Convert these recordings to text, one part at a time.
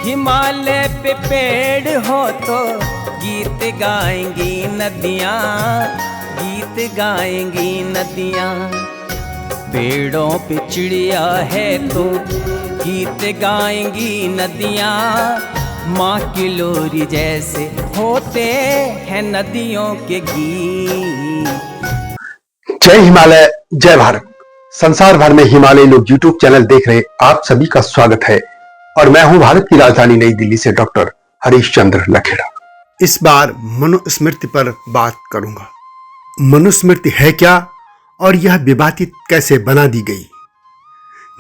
हिमालय पे पेड़ हो तो गीत गाएंगी नदियाँ, गीत गाएंगी नदियाँ। पेड़ों पे चिड़िया है तो गीत गाएंगी नदियाँ। माँ की लोरी जैसे होते हैं नदियों के गीत। जय हिमालय, जय भारत। संसार भर में हिमालय लोग यूट्यूब चैनल देख रहे आप सभी का स्वागत है और मैं हूं भारत की राजधानी नई दिल्ली से डॉक्टर हरीश चंद्र लखेड़ा। इस बार मनुस्मृति पर बात करूंगा। मनुस्मृति है क्या और यह विवादित कैसे बना दी गई?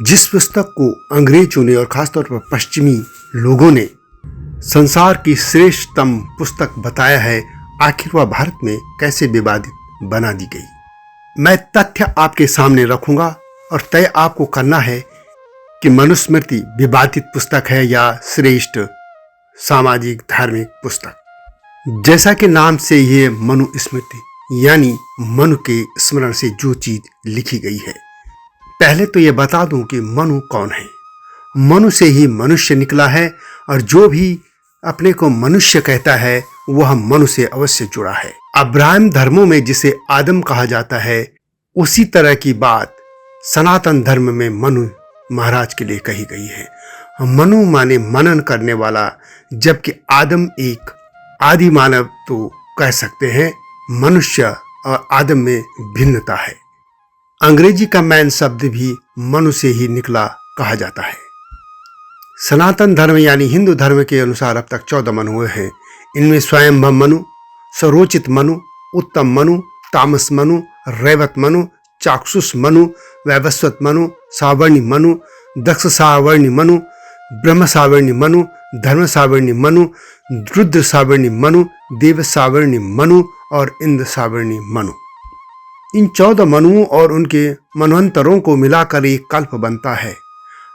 जिस पुस्तक को अंग्रेजों ने और खासतौर पर पश्चिमी लोगों ने संसार की श्रेष्ठतम पुस्तक बताया है, आखिर वह भारत में कैसे विवादित बना दी गई? मैं तथ्य आपके सामने रखूंगा और तय आपको करना है कि मनुस्मृति विवादित पुस्तक है या श्रेष्ठ सामाजिक धार्मिक पुस्तक। जैसा कि नाम से ये मनुस्मृति यानी मनु के स्मरण से जो चीज लिखी गई है। पहले तो ये बता दूं कि मनु कौन है। मनु से ही मनुष्य निकला है और जो भी अपने को मनुष्य कहता है वह मनु से अवश्य जुड़ा है। अब्राहम धर्मों में जिसे आदम कहा जाता है, उसी तरह की बात सनातन धर्म में मनु महाराज के लिए कही गई है। मनु माने मनन करने वाला, जबकि आदम एक आदि मानव तो कह सकते हैं। मनुष्य और आदम में भिन्नता है। अंग्रेजी का मैन शब्द भी मनु से ही निकला कहा जाता है। सनातन धर्म यानी हिंदू धर्म के अनुसार अब तक 14 मनु हुए हैं। इनमें स्वयंभव मनु, सरोचित मनु, उत्तम मनु, तामस मनु, रैवत मनु, चाक्षुष मनु, वैवस्वत मनु, सावर्णी मनु, दक्ष सावर्णी मनु, ब्रह्म सावर्णी मनु, धर्म सावर्णी मनु, रुद्र सावर्णी मनु, देव सावर्णी मनु और इंद्र सावर्णी मनु। इन 14 मनुओं और उनके मनवंतरों को मिलाकर एक कल्प बनता है।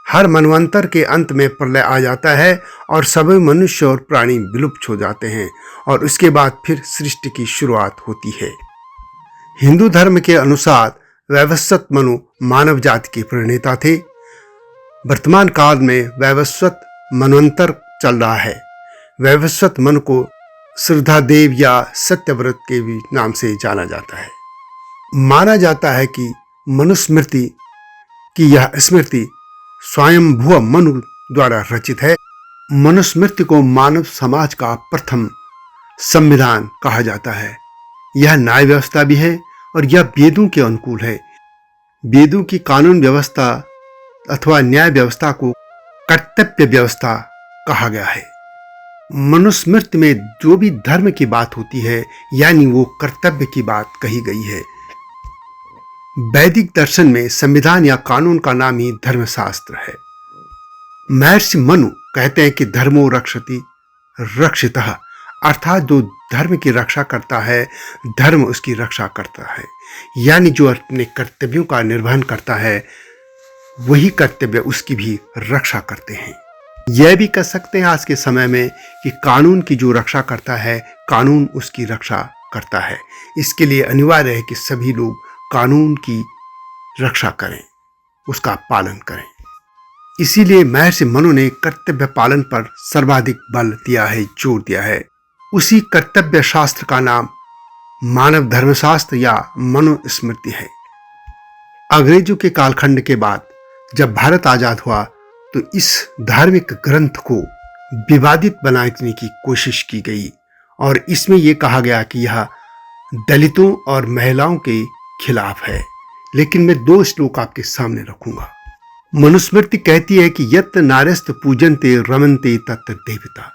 हर मनवंतर के अंत में प्रलय आ जाता है और सभी मनुष्य और प्राणी विलुप्त हो जाते हैं और उसके बाद फिर सृष्टि की शुरुआत होती है। हिंदू धर्म के अनुसार वैवस्वत मनु मानव जाति के प्रणेता थे। वर्तमान काल में वैवस्वत मनवंतर चल रहा है। वैवस्वत मनु को श्रद्धादेव या सत्यव्रत के भी नाम से जाना जाता है। माना जाता है कि मनुस्मृति की यह स्मृति स्वयंभुव मनु द्वारा रचित है। मनुस्मृति को मानव समाज का प्रथम संविधान कहा जाता है। यह न्याय व्यवस्था भी है और यह वेदों के अनुकूल है। वेदों की कानून व्यवस्था अथवा न्याय व्यवस्था को कर्तव्य व्यवस्था कहा गया है। मनुस्मृति में जो भी धर्म की बात होती है यानी वो कर्तव्य की बात कही गई है। वैदिक दर्शन में संविधान या कानून का नाम ही धर्मशास्त्र है। महर्षि मनु कहते हैं कि धर्मो रक्षति रक्षितः, अर्थात जो धर्म की रक्षा करता है धर्म उसकी रक्षा करता है। यानी जो अपने कर्तव्यों का निर्वहन करता है वही कर्तव्य उसकी भी रक्षा करते हैं। यह भी कह सकते हैं आज के समय में कि कानून की जो रक्षा करता है कानून उसकी रक्षा करता है। इसके लिए अनिवार्य है कि सभी लोग कानून की रक्षा करें, उसका पालन करें। इसीलिए महर्षि मनु ने कर्तव्य पालन पर सर्वाधिक बल दिया है, जोर दिया है। उसी कर्तव्य शास्त्र का नाम मानव धर्मशास्त्र या मनुस्मृति है। अंग्रेजों के कालखंड के बाद जब भारत आजाद हुआ तो इस धार्मिक ग्रंथ को विवादित बनाने की कोशिश की गई और इसमें यह कहा गया कि यह दलितों और महिलाओं के खिलाफ है। लेकिन मैं 2 श्लोक आपके सामने रखूंगा। मनुस्मृति कहती है कि यत् नार्यस्त पूजन्ते रमन्ते तत्र देवता,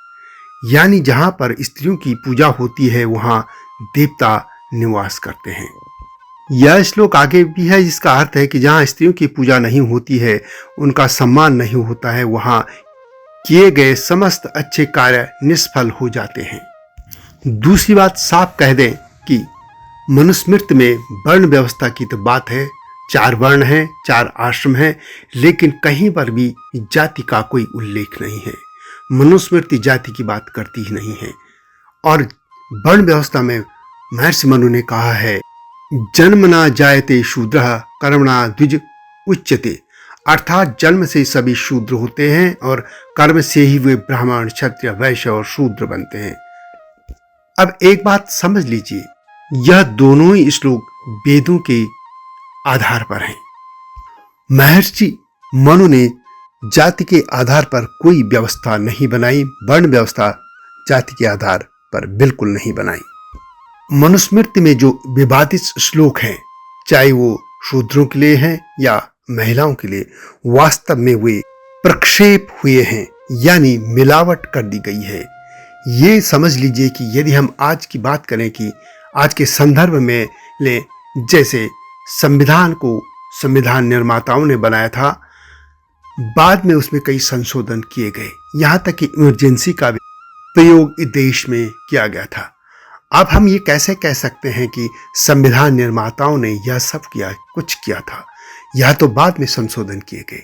यानी जहां पर स्त्रियों की पूजा होती है वहां देवता निवास करते हैं। यह श्लोक आगे भी है जिसका अर्थ है कि जहां स्त्रियों की पूजा नहीं होती है, उनका सम्मान नहीं होता है, वहां किए गए समस्त अच्छे कार्य निष्फल हो जाते हैं। दूसरी बात साफ कह दें कि मनुस्मृति में वर्ण व्यवस्था की तो बात है। 4 वर्ण हैं, 4 आश्रम हैं, लेकिन कहीं पर भी जाति का कोई उल्लेख नहीं है। मनुस्मृति जाति की बात करती ही नहीं है। और वर्ण व्यवस्था में महर्षि मनु ने कहा है जन्मना जायते शूद्रः कर्मणा द्विज उच्यते, अर्थात जन्म से सभी शूद्र होते हैं और कर्म से ही वे ब्राह्मण, क्षत्रिय, वैश्य और शूद्र बनते हैं। अब एक बात समझ लीजिए, यह दोनों ही श्लोक वेदों के आधार पर हैं। महर्षि मनु ने जाति के आधार पर कोई व्यवस्था नहीं बनाई, वर्ण व्यवस्था जाति के आधार पर बिल्कुल नहीं बनाई। मनुस्मृति में जो विवादित श्लोक हैं, चाहे वो शूद्रों के लिए हैं या महिलाओं के लिए, वास्तव में वे प्रक्षेप हुए हैं, यानी मिलावट कर दी गई है। ये समझ लीजिए कि यदि हम आज की बात करें कि आज के संदर्भ में ले, जैसे संविधान को संविधान निर्माताओं ने बनाया था, बाद में उसमें कई संशोधन किए गए, यहाँ तक कि इमरजेंसी का भी प्रयोग इस देश में किया गया था। अब हम ये कैसे कह सकते हैं कि संविधान निर्माताओं ने यह सब कुछ किया था? यह तो बाद में संशोधन किए गए।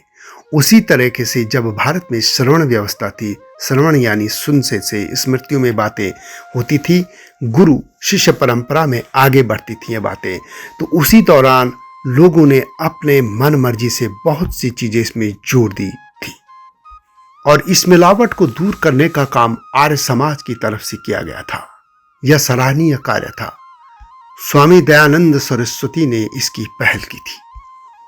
उसी तरीके से जब भारत में श्रवण व्यवस्था थी, श्रवण यानी सुनने से स्मृतियों में बातें होती थी, गुरु शिष्य परंपरा में आगे बढ़ती थी ये बातें, तो उसी दौरान लोगों ने अपने मन मर्जी से बहुत सी चीजें इसमें जोड़ दी थी और इस मिलावट को दूर करने का काम आर्य समाज की तरफ से किया गया था। यह सराहनीय कार्य था। स्वामी दयानंद सरस्वती ने इसकी पहल की थी।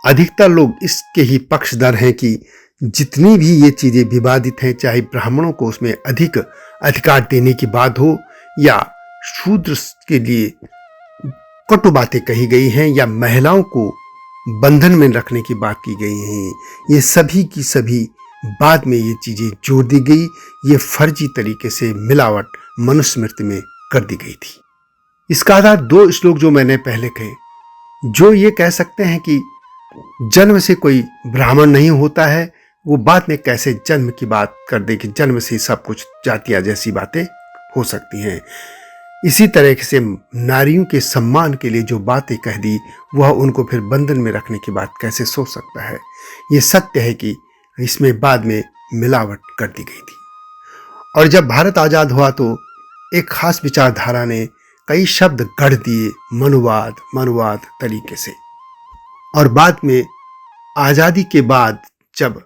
अधिकतर लोग इसके ही पक्षधर हैं कि जितनी भी ये चीजें विवादित हैं, चाहे ब्राह्मणों को उसमें अधिक अधिकार देने की बात हो या शूद्र के लिए कटु बातें कही गई हैं या महिलाओं को बंधन में रखने की बात की गई है, ये सभी की सभी बाद में ये चीजें जोड़ दी गई। ये फर्जी तरीके से मिलावट मनुस्मृति में कर दी गई थी। इसका आधार दो श्लोक जो मैंने पहले कहे, जो ये कह सकते हैं कि जन्म से कोई ब्राह्मण नहीं होता है, वो बाद में कैसे जन्म की बात कर दे कि जन्म से सब कुछ जातियां जैसी बातें हो सकती हैं। इसी तरह से नारियों के सम्मान के लिए जो बातें कह दी, वह उनको फिर बंधन में रखने की बात कैसे सोच सकता है। ये सत्य है कि इसमें बाद में मिलावट कर दी गई थी। और जब भारत आजाद हुआ तो एक खास विचारधारा ने कई शब्द गढ़ दिए मनुवाद तरीके से। और बाद में आजादी के बाद जब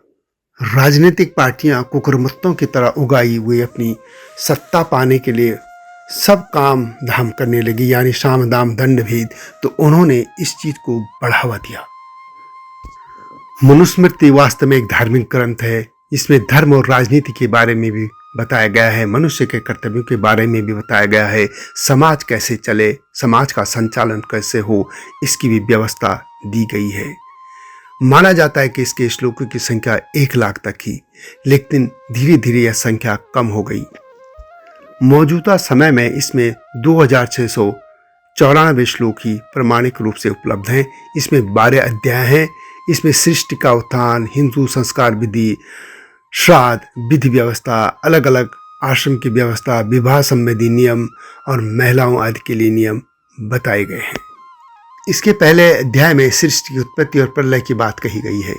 राजनीतिक पार्टियां कुकुरमुत्तों की तरह उगाई, वे अपनी सत्ता पाने के लिए सब काम धाम करने लगी, यानी साम दाम दंड भेद, तो उन्होंने इस चीज को बढ़ावा दिया। मनुस्मृति वास्तव में एक धार्मिक ग्रंथ है। इसमें धर्म और राजनीति के बारे में भी बताया गया है, मनुष्य के कर्तव्यों के बारे में भी बताया गया है, समाज कैसे चले, समाज का संचालन कैसे हो, इसकी भी व्यवस्था दी गई है। माना जाता है कि इसके श्लोकों की संख्या 1 लाख तक ही, लेकिन धीरे धीरे यह संख्या कम हो गई। मौजूदा समय में इसमें 2694 श्लोक ही प्रमाणिक रूप से उपलब्ध हैं। इसमें 12 अध्याय हैं। इसमें सृष्टि का उत्थान, हिंदू संस्कार विधि, श्राद्ध विधि व्यवस्था, अलग अलग आश्रम की व्यवस्था, विवाह संबंधी नियम और महिलाओं आदि के लिए नियम बताए गए हैं। इसके पहले अध्याय में सृष्टि की उत्पत्ति और प्रलय की बात कही गई है।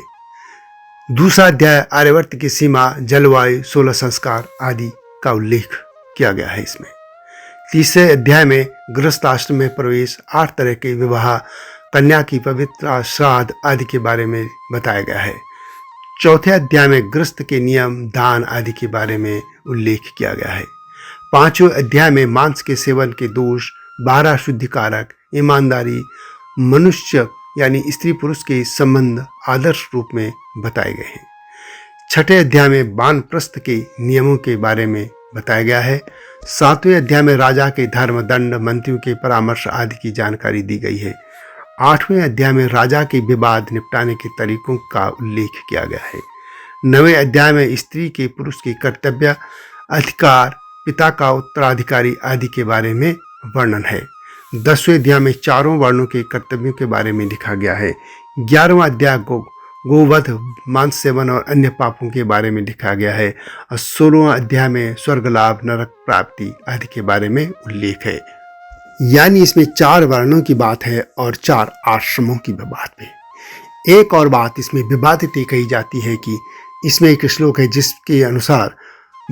दूसरा अध्याय आर्यवर्त की सीमा, जलवायु, 16 संस्कार आदि का उल्लेख किया गया है इसमें। तीसरे अध्याय में गृहस्थ आश्रम में प्रवेश, 8 तरह के विवाह, कन्या की पवित्र, श्राद्ध आदि के बारे में बताया गया है। चौथे अध्याय में गृहस्थ के नियम, दान आदि के बारे में उल्लेख किया गया है। 5वें अध्याय में मांस के सेवन के दोष, 12 शुद्धिकारक, ईमानदारी, मनुष्य यानी स्त्री पुरुष के संबंध आदर्श रूप में बताए गए हैं। 6ठे अध्याय में वानप्रस्थ के नियमों के बारे में बताया गया है। 7वें अध्याय में राजा के धर्म, दंड, मंत्रियों के परामर्श आदि की जानकारी दी गई है। 8वें अध्याय में राजा के विवाद निपटाने के तरीकों का उल्लेख किया गया है। 9वें अध्याय में स्त्री के पुरुष के कर्तव्य, अधिकार, पिता का उत्तराधिकारी आदि के बारे में वर्णन है। 10वें अध्याय में चारों वर्णों के कर्तव्यों के बारे में लिखा गया है। 11वां अध्याय गोवध, मांस सेवन और अन्य पापों के बारे में लिखा गया है। और 16वां अध्याय में स्वर्ग लाभ, नरक प्राप्ति आदि के बारे में उल्लेख है। यानी इसमें 4 वर्णों की बात है और 4 आश्रमों की बात है। एक और बात इसमें विवादित कही जाती है कि इसमें एक श्लोक है जिसके अनुसार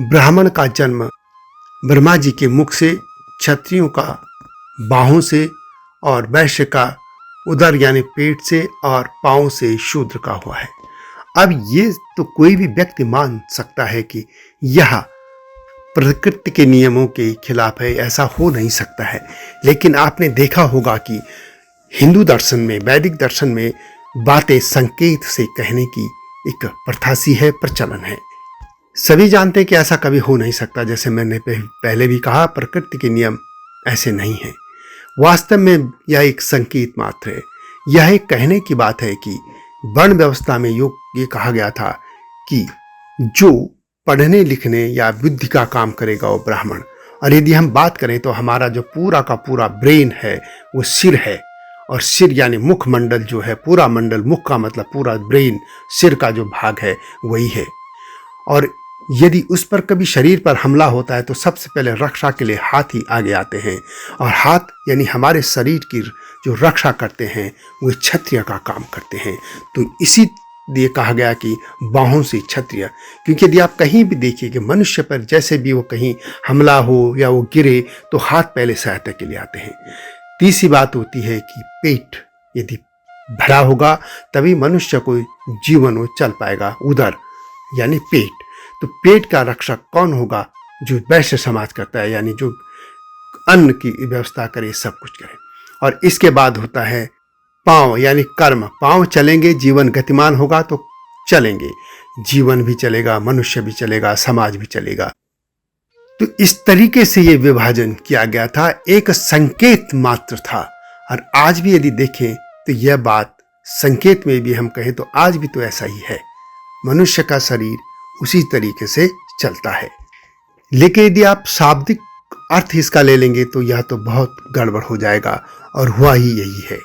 ब्राह्मण का जन्म ब्रह्मा जी के मुख से, क्षत्रियों का बाहों से और वैश्य का उदर यानी पेट से और पांव से शूद्र का हुआ है। अब ये तो कोई भी व्यक्ति मान सकता है कि यह प्रकृति के नियमों के खिलाफ है, ऐसा हो नहीं सकता है। लेकिन आपने देखा होगा कि हिंदू दर्शन में, वैदिक दर्शन में बातें संकेत से कहने की एक प्रथा सी है, प्रचलन है। सभी जानते हैं कि ऐसा कभी हो नहीं सकता। जैसे मैंने पहले भी कहा, प्रकृति के नियम ऐसे नहीं हैं। वास्तव में यह एक संकेत मात्र है। यह एक कहने की बात है कि वर्ण व्यवस्था में ये कहा गया था कि जो पढ़ने लिखने या बुद्धि का काम करेगा वो ब्राह्मण। और यदि हम बात करें तो हमारा जो पूरा का पूरा ब्रेन है वो सिर है, और सिर यानी मुख मंडल जो है, पूरा मंडल, मुख का मतलब पूरा ब्रेन, सिर का जो भाग है वही है। और यदि उस पर कभी शरीर पर हमला होता है तो सबसे पहले रक्षा के लिए हाथ ही आगे आते हैं, और हाथ यानी हमारे शरीर की जो रक्षा करते हैं वो क्षत्रिय का काम करते हैं। तो इसीलिए कहा गया कि बाहों से क्षत्रिय, क्योंकि यदि आप कहीं भी देखिए कि मनुष्य पर जैसे भी वो कहीं हमला हो या वो गिरे तो हाथ पहले सहायता के लिए आते हैं। तीसरी बात होती है कि पेट यदि भरा होगा तभी मनुष्य को जीवन वो चल पाएगा, उदर यानी पेट। तो पेट का रक्षक कौन होगा? जो वैश्य समाज करता है, यानी जो अन्न की व्यवस्था करे, सब कुछ करे। और इसके बाद होता है पांव यानी कर्म। पांव चलेंगे, जीवन गतिमान होगा तो चलेंगे, जीवन भी चलेगा, मनुष्य भी चलेगा, समाज भी चलेगा। तो इस तरीके से ये विभाजन किया गया था, एक संकेत मात्र था। और आज भी यदि देखें तो यह बात संकेत में भी हम कहें तो आज भी तो ऐसा ही है। मनुष्य का शरीर उसी तरीके से चलता है। लेकिन यदि आप शाब्दिक अर्थ इसका ले लेंगे तो यह तो बहुत गड़बड़ हो जाएगा, और हुआ ही यही है।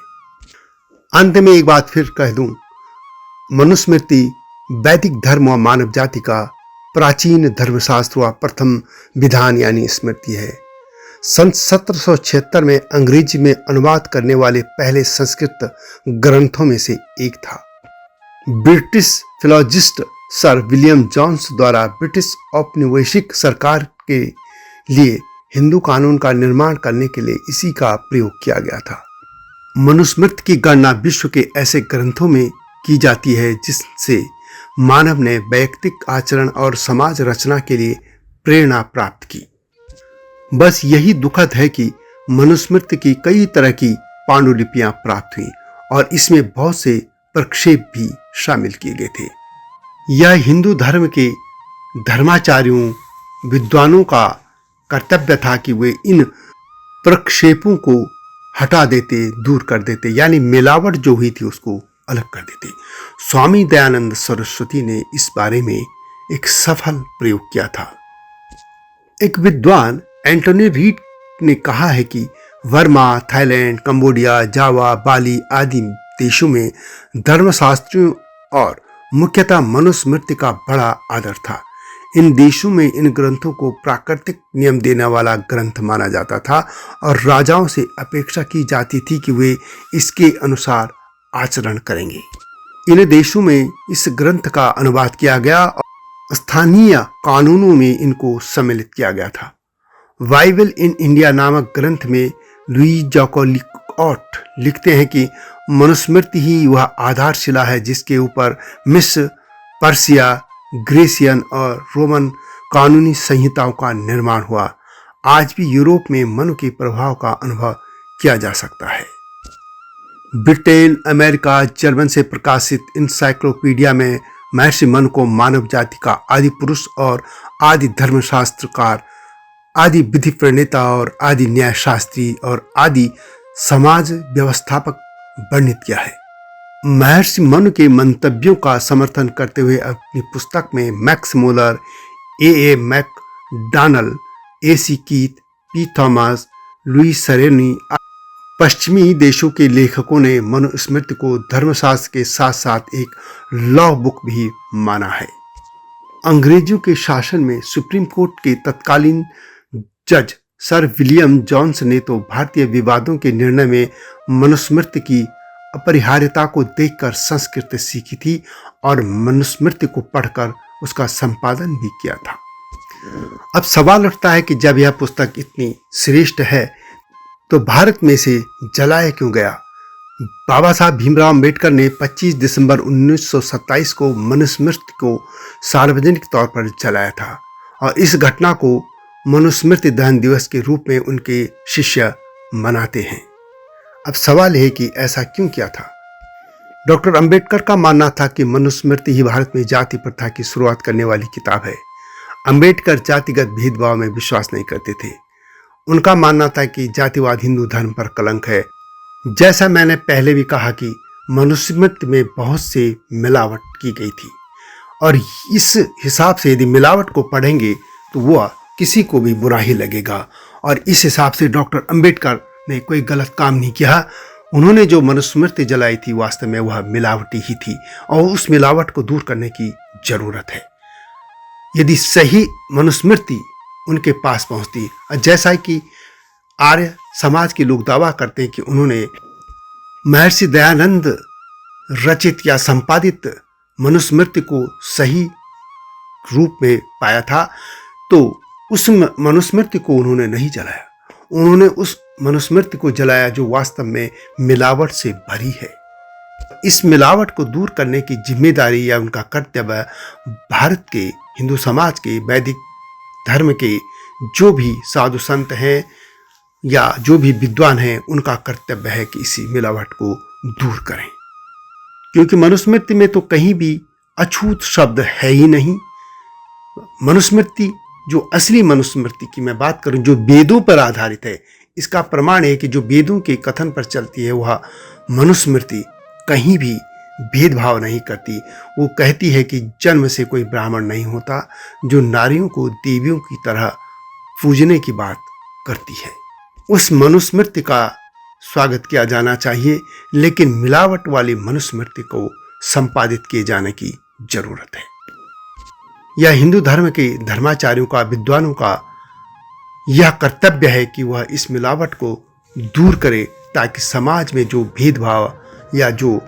अंत में एक बात फिर कह दूं, मनुस्मृति वैदिक धर्म और मानव जाति का प्राचीन धर्मशास्त्र व प्रथम विधान यानी स्मृति है। सन 1776 में अंग्रेजी में अनुवाद करने वाले पहले संस्कृत ग्रंथों में से एक था। ब्रिटिश फिलोजिस्ट सर विलियम जोन्स द्वारा ब्रिटिश औपनिवेशिक सरकार के लिए हिंदू कानून का निर्माण करने के लिए इसी का प्रयोग किया गया था। मनुस्मृति की गणना विश्व के ऐसे ग्रंथों में की जाती है जिससे मानव ने वैयक्तिक आचरण और समाज रचना के लिए प्रेरणा प्राप्त की। बस यही दुखद है कि मनुस्मृति की कई तरह की पांडुलिपियां प्राप्त हुई और इसमें बहुत से प्रक्षेप भी शामिल किए गए थे। यह हिंदू धर्म के धर्माचार्यों, विद्वानों का कर्तव्य था कि वे इन प्रक्षेपों को हटा देते, दूर कर देते, यानी मिलावट जो हुई थी उसको अलग कर देते। स्वामी दयानंद सरस्वती ने इस बारे में एक सफल प्रयोग किया था। एक विद्वान एंटोनी रीड ने कहा है कि वर्मा, थाईलैंड, कंबोडिया, जावा, बाली आदि देशों में धर्मशास्त्रियों और मुख्यतः मनुस्मृति का बड़ा आदर था। इन देशों में इन ग्रंथों को प्राकृतिक नियम देने वाला ग्रंथ माना जाता था और राजाओं से अपेक्षा की जाती थी कि वे इसके अनुसार आचरण करेंगे। इन देशों में इस ग्रंथ का अनुवाद किया गया और स्थानीय कानूनों में इनको सम्मिलित किया गया था। बाइबल इन इंडिया नामक ग्रंथ में लुई जैकोलिकॉट लिखते हैं कि मनुस्मृति ही वह आधारशिला है जिसके ऊपर मिस्र, पर्सिया, ग्रीसियन और रोमन कानूनी संहिताओं का निर्माण हुआ। आज भी यूरोप में मनु के प्रभाव का अनुभव किया जा सकता है। ब्रिटेन, अमेरिका, जर्मन से प्रकाशित इंसाइक्लोपीडिया में महर्षि मनु को मानव जाति का आदि पुरुष और आदि धर्मशास्त्रकार, आदि विधि प्रणेता और आदि न्यायशास्त्री और आदि समाज व्यवस्थापक वर्णित किया है। महर्षि मनु के मंतव्यों का समर्थन करते हुए अपनी पुस्तक में Max Muller, A Macdonell, A C. Keith, P. Thomas, Louis सरेनी पश्चिमी देशों के लेखकों ने मनुस्मृति को धर्मशास्त्र के साथ साथ एक लॉ बुक भी माना है। अंग्रेजों के शासन में सुप्रीम कोर्ट के तत्कालीन जज सर विलियम जोन्स ने तो भारतीय विवादों के निर्णय में मनुस्मृति की अपरिहार्यता को देखकर संस्कृत सीखी थी और मनुस्मृति को पढ़कर उसका संपादन भी किया था। अब सवाल उठता है कि जब यह पुस्तक इतनी श्रेष्ठ है तो भारत में से जलाया क्यों गया? बाबा साहब भीमराव अंबेडकर ने 25 दिसंबर 1927 को मनुस्मृति को सार्वजनिक तौर पर जलाया था और इस घटना को मनुस्मृति दहन दिवस के रूप में उनके शिष्य मनाते हैं। अब सवाल है कि ऐसा क्यों किया था। डॉक्टर अंबेडकर का मानना था कि मनुस्मृति ही भारत में जाति प्रथा की शुरुआत करने वाली किताब है। अंबेडकर जातिगत भेदभाव में विश्वास नहीं करते थे। उनका मानना था कि जातिवाद हिंदू धर्म पर कलंक है। जैसा मैंने पहले भी कहा कि मनुस्मृति में बहुत से मिलावट की गई थी और इस हिसाब से यदि मिलावट को पढ़ेंगे तो वह किसी को भी बुरा ही लगेगा। और इस हिसाब से डॉक्टर अंबेडकर ने कोई गलत काम नहीं किया। उन्होंने जो मनुस्मृति जलाई थी वास्तव में वह मिलावटी ही थी और उस मिलावट को दूर करने की जरूरत है। यदि सही मनुस्मृति उनके पास पहुंचती, जैसा कि आर्य समाज के लोग दावा करते हैं कि उन्होंने महर्षि दयानंद रचित या संपादित मनुस्मृति को सही रूप में पाया था, तो उस मनुस्मृति को उन्होंने नहीं जलाया। उन्होंने उस मनुस्मृति को जलाया जो वास्तव में मिलावट से भरी है। इस मिलावट को दूर करने की जिम्मेदारी या उनका कर्तव्य भारत के हिंदू समाज के वैदिक धर्म के जो भी साधु संत हैं या जो भी विद्वान हैं, उनका कर्तव्य है कि इसी मिलावट को दूर करें। क्योंकि मनुस्मृति में तो कहीं भी अछूत शब्द है ही नहीं। मनुस्मृति जो असली मनुस्मृति की मैं बात करूं, जो वेदों पर आधारित है, इसका प्रमाण है कि जो वेदों के कथन पर चलती है वह मनुस्मृति कहीं भी भेदभाव नहीं करती। वो कहती है कि जन्म से कोई ब्राह्मण नहीं होता, जो नारियों को देवियों की तरह पूजने की बात करती है। उस मनुस्मृति का स्वागत किया जाना चाहिए, लेकिन मिलावट वाली मनुस्मृति को संपादित किए जाने की जरूरत है। यह हिंदू धर्म के धर्माचार्यों का, विद्वानों का यह कर्तव्य है कि वह इस मिलावट को दूर करे, ताकि समाज में जो भेदभाव या जो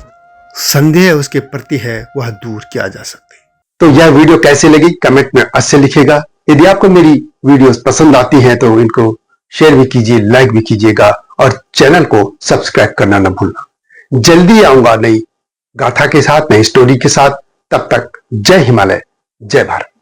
संदेह उसके प्रति है वह दूर किया जा सके। तो यह वीडियो कैसी लगी कमेंट में अवश्य लिखिएगा। यदि आपको मेरी वीडियोस पसंद आती हैं तो इनको शेयर भी कीजिए, लाइक भी कीजिएगा और चैनल को सब्सक्राइब करना न भूलना। जल्दी आऊंगा नई गाथा के साथ, नई स्टोरी के साथ। तब तक जय हिमालय, जय भारत।